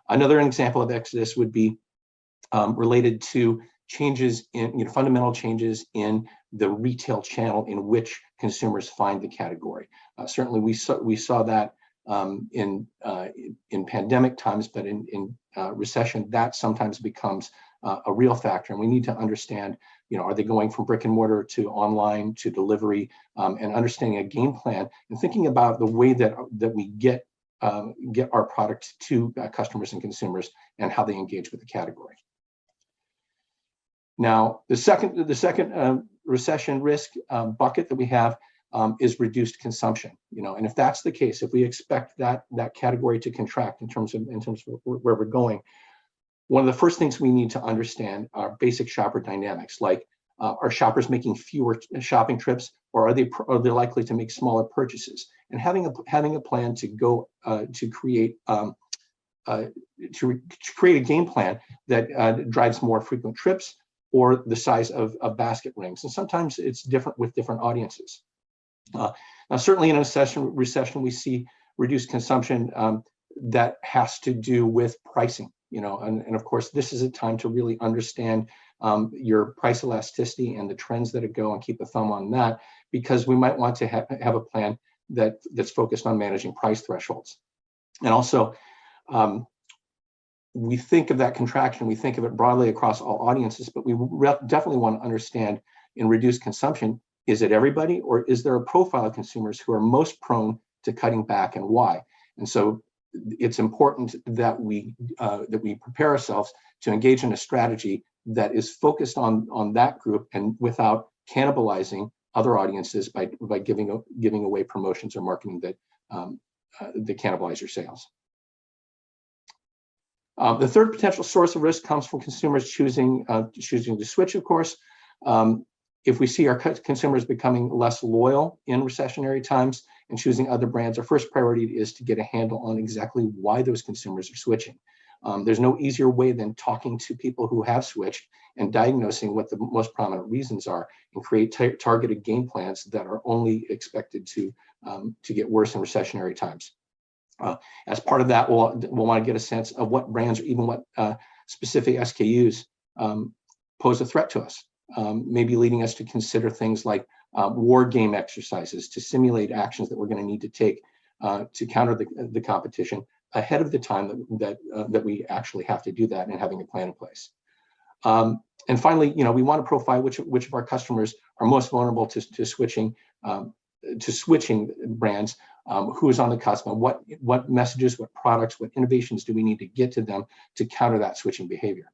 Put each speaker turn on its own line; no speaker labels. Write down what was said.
Another example of exodus would be related to changes in, fundamental changes in the retail channel in which consumers find the category. Certainly, we saw that in pandemic times, but in recession, that sometimes becomes a real factor, and we need to understand, are they going from brick and mortar to online to delivery, and understanding a game plan and thinking about the way that we get our product to customers and consumers and how they engage with the category. Now, the second recession risk bucket that we have is reduced consumption. And if that's the case, if we expect that category to contract in terms of where we're going, one of the first things we need to understand are basic shopper dynamics, like are shoppers making fewer shopping trips, or are they likely to make smaller purchases? And having a plan to go to create a game plan that drives more frequent trips or the size of basket rings. And sometimes it's different with different audiences. Now, certainly in a recession, we see reduced consumption that has to do with pricing. And of course, this is a time to really understand your price elasticity and the trends that go, and keep a thumb on that, because we might want to have a plan that's focused on managing price thresholds. And also, we think of that contraction, we think of it broadly across all audiences, but we definitely want to understand in reduced consumption, is it everybody, or is there a profile of consumers who are most prone to cutting back, and why? And so it's important that we prepare ourselves to engage in a strategy that is focused on that group and without cannibalizing other audiences by giving away promotions or marketing that cannibalize your sales. The third potential source of risk comes from consumers choosing to switch, of course. If we see our consumers becoming less loyal in recessionary times and choosing other brands, our first priority is to get a handle on exactly why those consumers are switching. There's no easier way than talking to people who have switched and diagnosing what the most prominent reasons are, and create targeted game plans that are only expected to get worse in recessionary times. As part of that, we'll want to get a sense of what brands or even what specific SKUs pose a threat to us. Maybe leading us to consider things like war game exercises to simulate actions that we're going to need to take to counter the competition ahead of the time that we actually have to do that, and having a plan in place. And finally, we want to profile which of our customers are most vulnerable to switching brands, who is on the cusp, and what messages, what products, what innovations do we need to get to them to counter that switching behavior.